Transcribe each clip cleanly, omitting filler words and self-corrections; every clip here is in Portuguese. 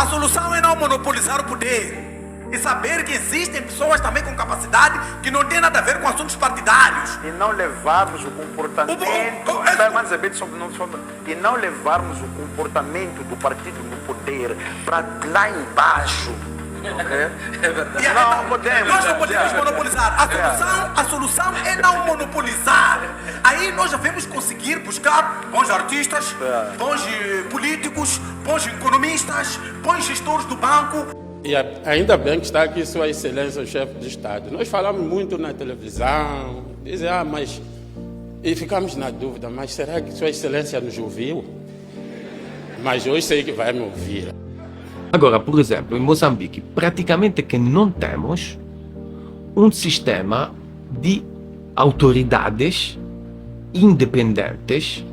A solução é não monopolizar o poder e saber que existem pessoas também com capacidade que não tem nada a ver com assuntos partidários. E não levarmos o comportamento. E não levarmos o comportamento do partido no poder para lá embaixo. Okay? É verdade. Nós não podemos monopolizar. A solução é não monopolizar. Aí nós já vamos conseguir buscar bons artistas, bons políticos, bons economistas, bons gestores do banco. E ainda bem que está aqui Sua Excelência, o chefe de Estado. Nós falamos muito na televisão, dizem, mas... E ficamos na dúvida, mas será que Sua Excelência nos ouviu? Mas hoje sei que vai me ouvir. Agora, por exemplo, em Moçambique, praticamente que não temos um sistema de autoridades independentes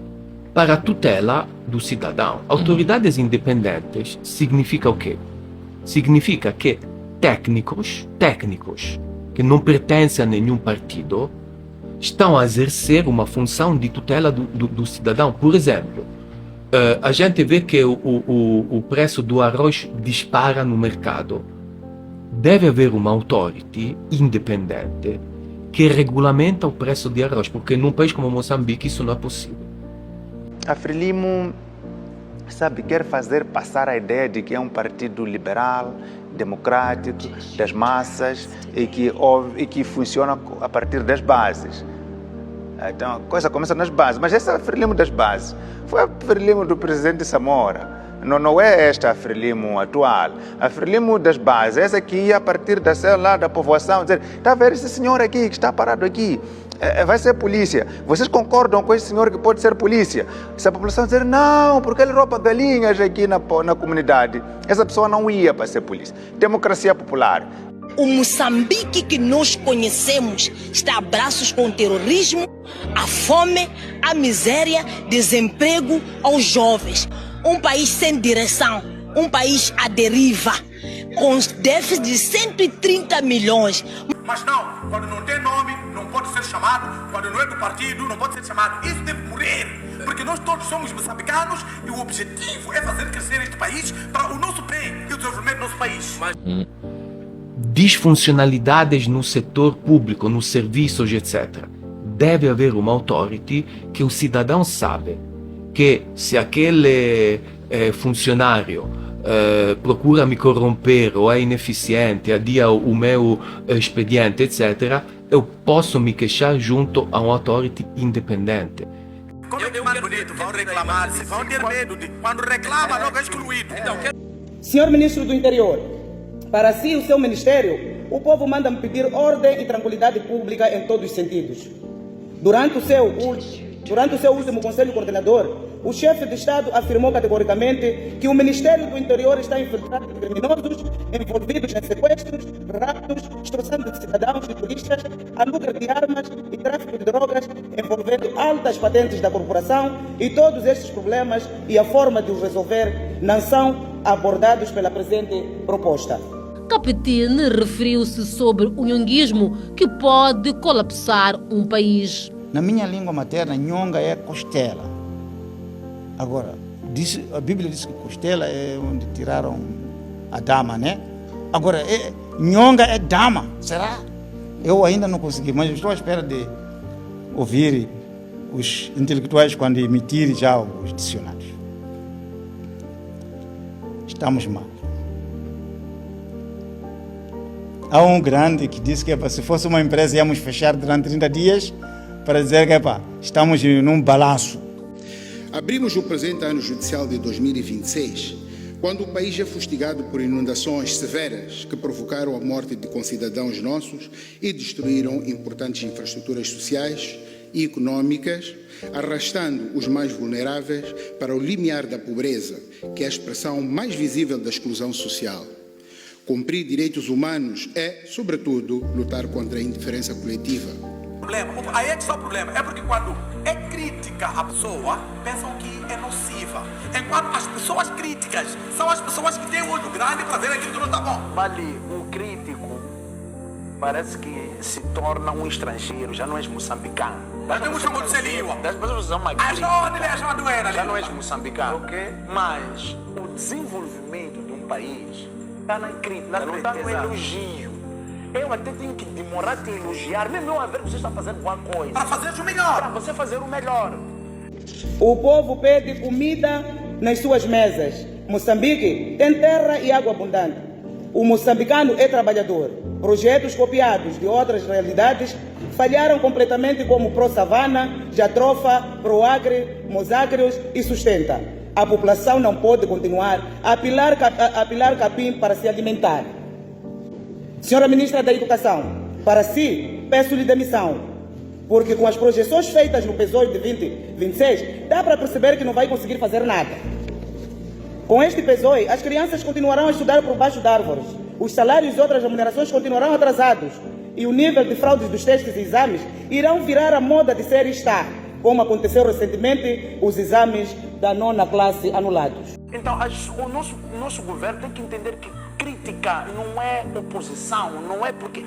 para a tutela do cidadão. Autoridades independentes significa o quê? Significa que técnicos que não pertencem a nenhum partido estão a exercer uma função de tutela do cidadão. Por exemplo, a gente vê que o preço do arroz dispara no mercado. Deve haver uma authority independente que regulamenta o preço de arroz, porque num país como Moçambique isso não é possível. A Frelimo, quer fazer passar a ideia de que é um partido liberal, democrático, das massas e que funciona a partir das bases. Então a coisa começa nas bases, mas essa é a Frelimo das bases. Foi a Frelimo do presidente Samora. Não é esta a Frelimo atual. A Frelimo das bases, essa que ia a partir da célula da povoação, dizer, está a ver esse senhor aqui que está parado aqui, vai ser polícia. Vocês concordam com esse senhor que pode ser polícia? Se a população dizer, não, porque ele rouba galinhas aqui na comunidade, essa pessoa não ia para ser polícia. Democracia popular. O Moçambique que nós conhecemos está a braços com o terrorismo, a fome, a miséria, desemprego aos jovens. Um país sem direção, um país à deriva, com déficit de 130 milhões. Mas não, quando não tem nome, não pode ser chamado, quando não é do partido, não pode ser chamado. Isso deve morrer, porque nós todos somos moçambicanos e o objetivo é fazer crescer este país para o nosso bem e o desenvolvimento do nosso país. Disfuncionalidades no setor público, nos serviços, etc. Deve haver uma authority que o cidadão sabe que se aquele funcionário procura me corromper ou é ineficiente, adia o meu expediente, etc., eu posso me queixar junto a uma authority independente. Como é que mais bonito? Vão reclamar, se vão ter medo de... Quando reclama, logo é excluído. Senhor Ministro do Interior, para si e o seu Ministério, o povo manda-me pedir ordem e tranquilidade pública em todos os sentidos. Durante o seu último Conselho Coordenador, o chefe de Estado afirmou categoricamente que o Ministério do Interior está infiltrado de criminosos envolvidos em sequestros, raptos, extorsão de cidadãos e turistas, aluguel de armas e tráfico de drogas, envolvendo altas patentes da corporação, e todos estes problemas e a forma de os resolver não são abordados pela presente proposta. Capitine referiu-se sobre o nhonguismo que pode colapsar um país. Na minha língua materna, nhonga é costela. Agora, a Bíblia diz que costela é onde tiraram a dama, né? Agora, nhonga é dama, será? Eu ainda não consegui, mas estou à espera de ouvir os intelectuais quando emitirem já os dicionários. Estamos mal. Há um grande que disse que se fosse uma empresa íamos fechar durante 30 dias para dizer que estamos num balanço. Abrimos o presente ano judicial de 2026, quando o país é fustigado por inundações severas que provocaram a morte de concidadãos nossos e destruíram importantes infraestruturas sociais e econômicas, arrastando os mais vulneráveis para o limiar da pobreza, que é a expressão mais visível da exclusão social. Cumprir direitos humanos é, sobretudo, lutar contra a indiferença coletiva. Aí é que está o problema. É porque quando é crítica a pessoa, pensam que é nociva. Enquanto as pessoas críticas são as pessoas que têm o olho grande para ver aquilo que não está bom. Vale, o crítico parece que se torna um estrangeiro, já não és moçambicano. Nós temos chamado de Celiwa. Das pessoas usam uma crítica. Já não és moçambicano. Okay? Mas o desenvolvimento de um país está na crítica, não está no elogio. Eu até tenho que demorar a te elogiar, mesmo eu a ver que você está fazendo boa coisa. Para fazer o melhor. Para você fazer o melhor. O povo pede comida nas suas mesas. Moçambique tem terra e água abundante. O moçambicano é trabalhador. Projetos copiados de outras realidades falharam completamente, como Pro Savana, Jatrofa, Proagri, Mosácrios e Sustenta. A população não pode continuar a apilar capim para se alimentar. Senhora Ministra da Educação, para si, peço-lhe demissão, porque com as projeções feitas no PSOE de 2026, dá para perceber que não vai conseguir fazer nada. Com este PSOE, as crianças continuarão a estudar por baixo de árvores, os salários e outras remunerações continuarão atrasados, e o nível de fraudes dos testes e exames irão virar a moda de ser e estar, como aconteceu recentemente os exames da 9ª classe anulados. Então, o nosso governo tem que entender que crítica não é oposição, não é porque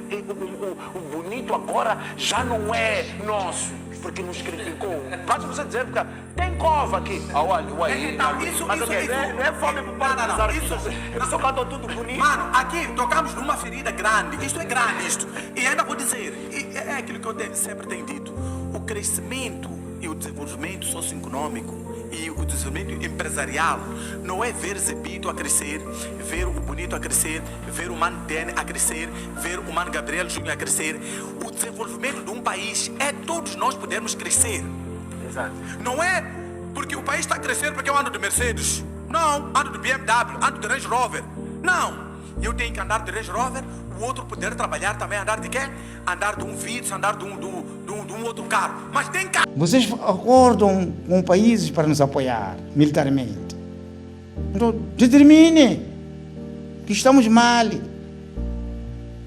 o bonito agora já não é nosso, porque nos criticou. Basta você dizer, porque tem cova aqui. Olha, mas não é fome para banalizar. Eles só cantam tudo bonito. Mano, aqui tocamos numa ferida grande. Isto é grande, isto. E ainda vou dizer, é aquilo que eu sempre tenho dito. O crescimento e o desenvolvimento socioeconômico e o desenvolvimento empresarial não é ver Zebito a crescer, ver o Bonito a crescer, ver o Mano Dene a crescer, ver o Mano Gabriel Júnior a crescer. O desenvolvimento de um país é todos nós podermos crescer. Exato. Não é porque o país está a crescer porque eu ando de Mercedes. Não, ando de BMW, ando de Range Rover. Não, eu tenho que andar de Range Rover, o outro poder trabalhar também, andar de quê? Andar de um Vitz, andar de um outro carro. Mas tem carro. Vocês acordam com países para nos apoiar militarmente. Então, determine que estamos mal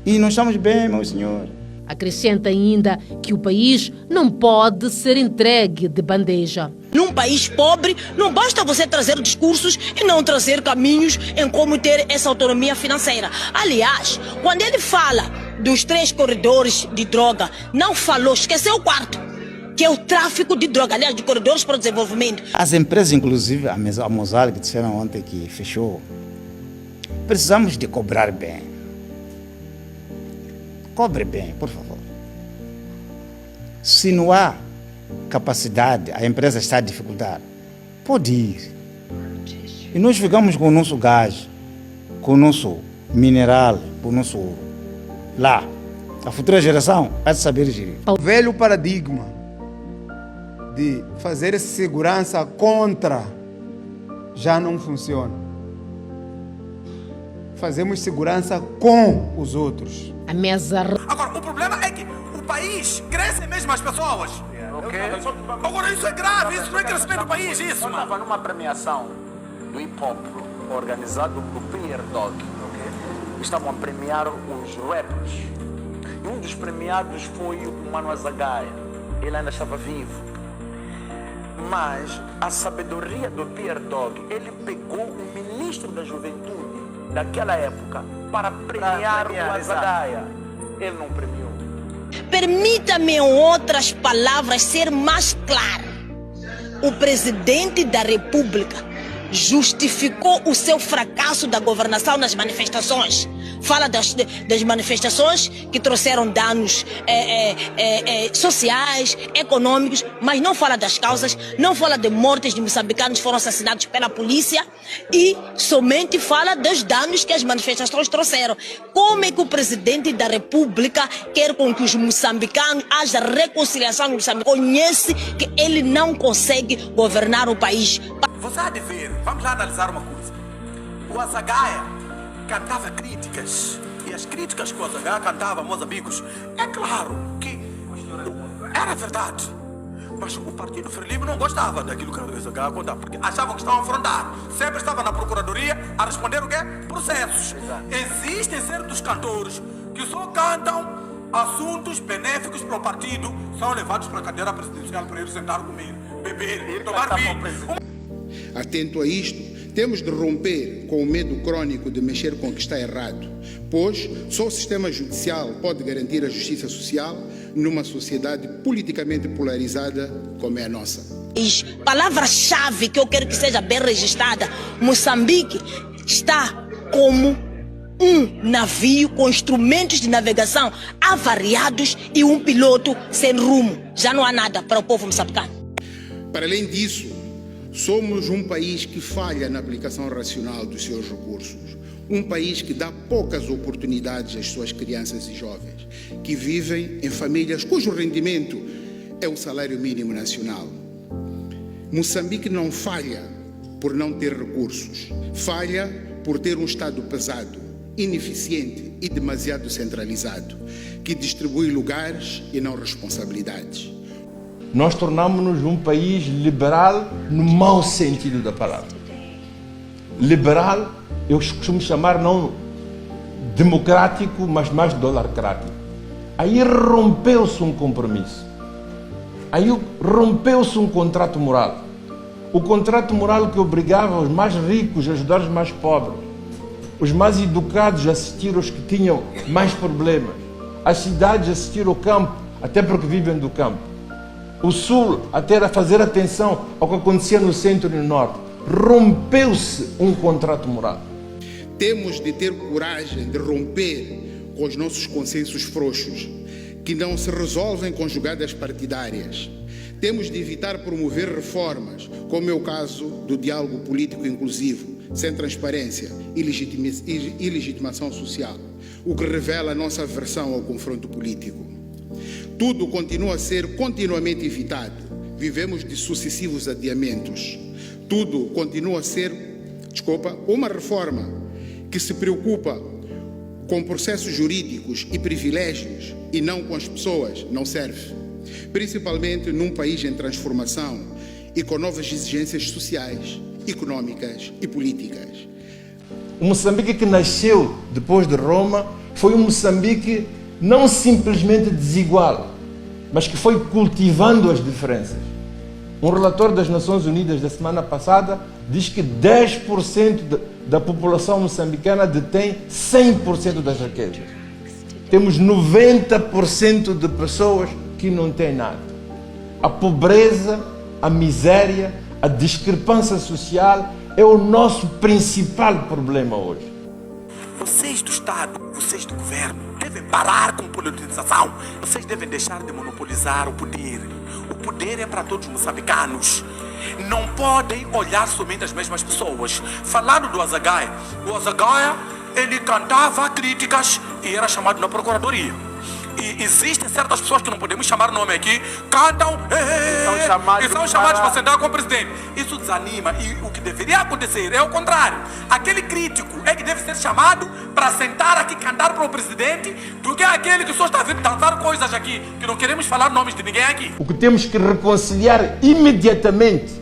e não estamos bem, meu senhor. Acrescenta ainda que o país não pode ser entregue de bandeja. Num país pobre, não basta você trazer discursos e não trazer caminhos em como ter essa autonomia financeira. Aliás, quando ele fala dos 3 corredores de droga, não falou, esqueceu o quarto, que é o tráfico de droga, aliás, de corredores para o desenvolvimento. As empresas, inclusive a Mosal, que disseram ontem que fechou, precisamos de cobrar bem. Cobre bem, por favor. Se não há capacidade, a empresa está a dificultar, pode ir. E nós ficamos com o nosso gás, com o nosso mineral, com o nosso ouro. Lá, a futura geração vai saber gerir. O velho paradigma de fazer essa segurança contra já não funciona. Fazemos segurança com os outros. A mesa... Agora, o problema é que o país cresce mesmo as pessoas. Okay. Agora, isso é grave, isso não é crescimento do país, isso. Eu estava numa premiação do hip-hop organizado por Pierre Dog. Estavam a premiar os rappers. E um dos premiados foi o Mano Azagaia. Ele ainda estava vivo. Mas a sabedoria do Pierre Dog, ele pegou o ministro da Juventude daquela época para premiar o Azagaia. Ele não premiou. Permita-me, em outras palavras, ser mais claro. O presidente da República justificou o seu fracasso da governação nas manifestações. Fala das manifestações que trouxeram danos sociais, econômicos, mas não fala das causas, não fala de mortes de moçambicanos que foram assassinados pela polícia e somente fala dos danos que as manifestações trouxeram. Como é que o presidente da República quer com que os moçambicanos haja reconciliação no Moçambique? Conhece que ele não consegue governar o país. Você há de ver, vamos lá analisar uma coisa. O Azagaia cantava críticas, e as críticas que o Azagaia cantava, meus amigos, é claro que era verdade. Mas o Partido Frelimo não gostava daquilo que o Azagaia contava, porque achavam que estavam a afrontar. Sempre estava na Procuradoria a responder o quê? Processos. Existem certos cantores que só cantam assuntos benéficos para o partido, são levados para a cadeira presidencial para ir sentar comigo, beber, tomar vinho. Atento a isto, temos de romper com o medo crônico de mexer com o que está errado, pois só o sistema judicial pode garantir a justiça social numa sociedade politicamente polarizada como é a nossa. Palavra-chave que eu quero que seja bem registrada: Moçambique está como um navio com instrumentos de navegação avariados e um piloto sem rumo. Já não há nada para o povo moçambicano. Para além disso, somos um país que falha na aplicação racional dos seus recursos. Um país que dá poucas oportunidades às suas crianças e jovens, que vivem em famílias cujo rendimento é o salário mínimo nacional. Moçambique não falha por não ter recursos, falha por ter um Estado pesado, ineficiente e demasiado centralizado, que distribui lugares e não responsabilidades. Nós tornamos-nos um país liberal no mau sentido da palavra. Liberal, eu costumo chamar não democrático, mas mais dolarcrático. Aí rompeu-se um compromisso. Aí rompeu-se um contrato moral. O contrato moral que obrigava os mais ricos a ajudar os mais pobres, os mais educados a assistir aos que tinham mais problemas, as cidades a assistir ao campo, até porque vivem do campo, o sul a ter a fazer atenção ao que acontecia no centro e no norte. Rompeu-se um contrato moral. Temos de ter coragem de romper com os nossos consensos frouxos, que não se resolvem com jogadas partidárias. Temos de evitar promover reformas, como é o caso do diálogo político inclusivo, sem transparência e legitimação social, o que revela a nossa aversão ao confronto político. Tudo continua a ser continuamente evitado. Vivemos de sucessivos adiamentos. Tudo continua a ser, uma reforma que se preocupa com processos jurídicos e privilégios e não com as pessoas, não serve. Principalmente num país em transformação e com novas exigências sociais, económicas e políticas. O Moçambique que nasceu depois de Roma foi um Moçambique não simplesmente desigual, mas que foi cultivando as diferenças. Um relatório das Nações Unidas da semana passada diz que 10% da população moçambicana detém 100% das riquezas. Temos 90% de pessoas que não têm nada. A pobreza, a miséria, a discrepância social é o nosso principal problema hoje. Vocês do Estado, vocês do governo, devem parar com politização. Vocês devem deixar de monopolizar o poder. O poder é para todos os moçambicanos. Não podem olhar somente as mesmas pessoas. Falando do Azagaia, o Azagaia, ele cantava críticas e era chamado na procuradoria. E existem certas pessoas que não podemos chamar nome aqui, cantam e são chamados para sentar com o presidente. Isso desanima e o que deveria acontecer é o contrário. Aquele crítico é que deve ser chamado para sentar aqui, cantar para o presidente, do que aquele que só está vindo dançar coisas aqui, que não queremos falar nomes de ninguém aqui. O que temos que reconciliar imediatamente,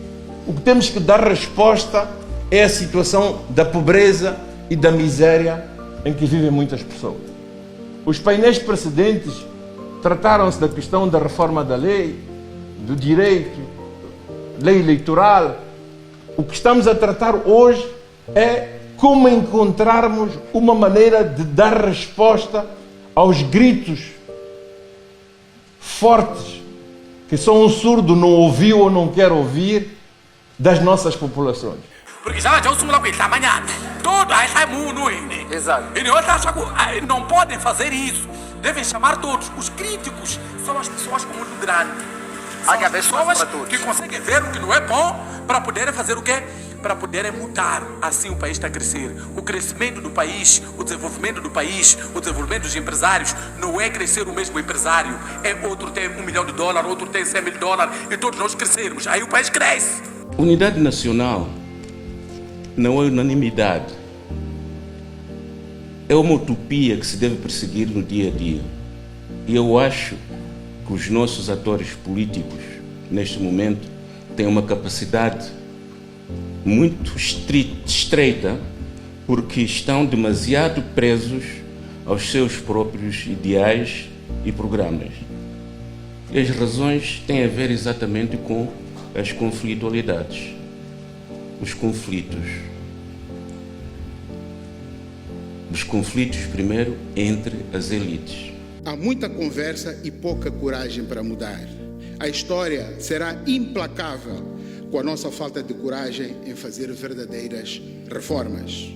o que temos que dar resposta é a situação da pobreza e da miséria em que vivem muitas pessoas. Os painéis precedentes trataram-se da questão da reforma da lei, do direito, lei eleitoral. O que estamos a tratar hoje é como encontrarmos uma maneira de dar resposta aos gritos fortes que só um surdo não ouviu ou não quer ouvir das nossas populações. Porque já somos lá com amanhã. Todo aí sai muito. Exato. E não podem fazer isso. Devem chamar todos. Os críticos são as pessoas com muito grande. São as pessoas que conseguem ver o que não é bom para poderem fazer o quê? Para poderem mudar. Assim o país está a crescer. O crescimento do país, o desenvolvimento do país, o desenvolvimento dos empresários não é crescer o mesmo empresário. É outro tem $1 milhão, outro tem $100 mil e todos nós crescermos. Aí o país cresce. Unidade nacional não é unanimidade. É uma utopia que se deve perseguir no dia a dia. E eu acho que os nossos atores políticos, neste momento, têm uma capacidade muito estreita, porque estão demasiado presos aos seus próprios ideais e programas. E as razões têm a ver exatamente com as conflitualidades. Os conflitos primeiro entre as elites. Há muita conversa e pouca coragem para mudar. A história será implacável com a nossa falta de coragem em fazer verdadeiras reformas.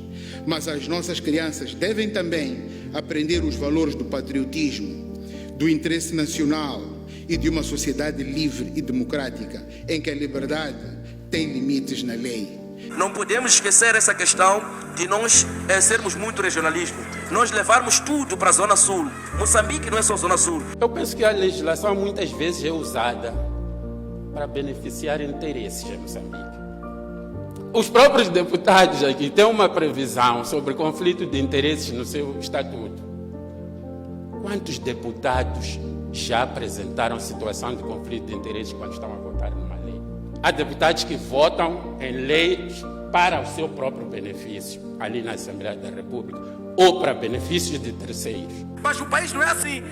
Mas as nossas crianças devem também aprender os valores do patriotismo, do interesse nacional e de uma sociedade livre e democrática, em que a liberdade tem limites na lei. Não podemos esquecer essa questão de nós sermos muito regionalismo. Nós levarmos tudo para a Zona Sul. Moçambique não é só Zona Sul. Eu penso que a legislação muitas vezes é usada para beneficiar interesses em Moçambique. Os próprios deputados aqui têm uma previsão sobre conflito de interesses no seu estatuto. Quantos deputados já apresentaram situação de conflito de interesses quando estão a votar numa lei? Há deputados que votam em leis para o seu próprio benefício, ali na Assembleia da República, ou para benefícios de terceiros. Mas o país não é assim.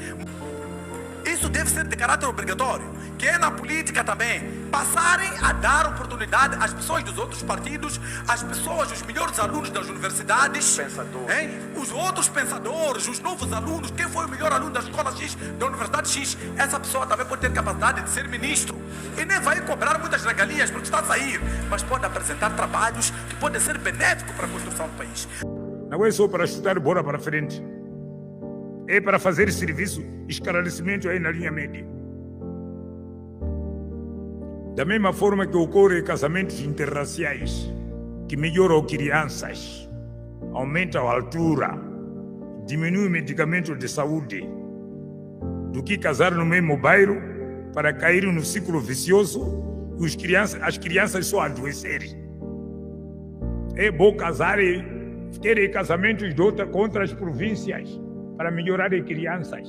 Isso deve ser de caráter obrigatório, que é na política também, passarem a dar oportunidade às pessoas dos outros partidos, às pessoas, os melhores alunos das universidades, os outros pensadores, os novos alunos. Quem foi o melhor aluno da escola X, da universidade X, essa pessoa também pode ter capacidade de ser ministro e nem vai cobrar muitas regalias porque está a sair, mas pode apresentar trabalhos que podem ser benéficos para a construção do país. Não é só para chutar bola para frente, é para fazer serviço, esclarecimento aí na linha média. Da mesma forma que ocorrem casamentos interraciais, que melhoram crianças, aumentam a altura, diminuem medicamentos de saúde, do que casar no mesmo bairro para cair no ciclo vicioso e as crianças só adoecerem. É bom casar e terem casamentos com outras províncias para melhorar as crianças.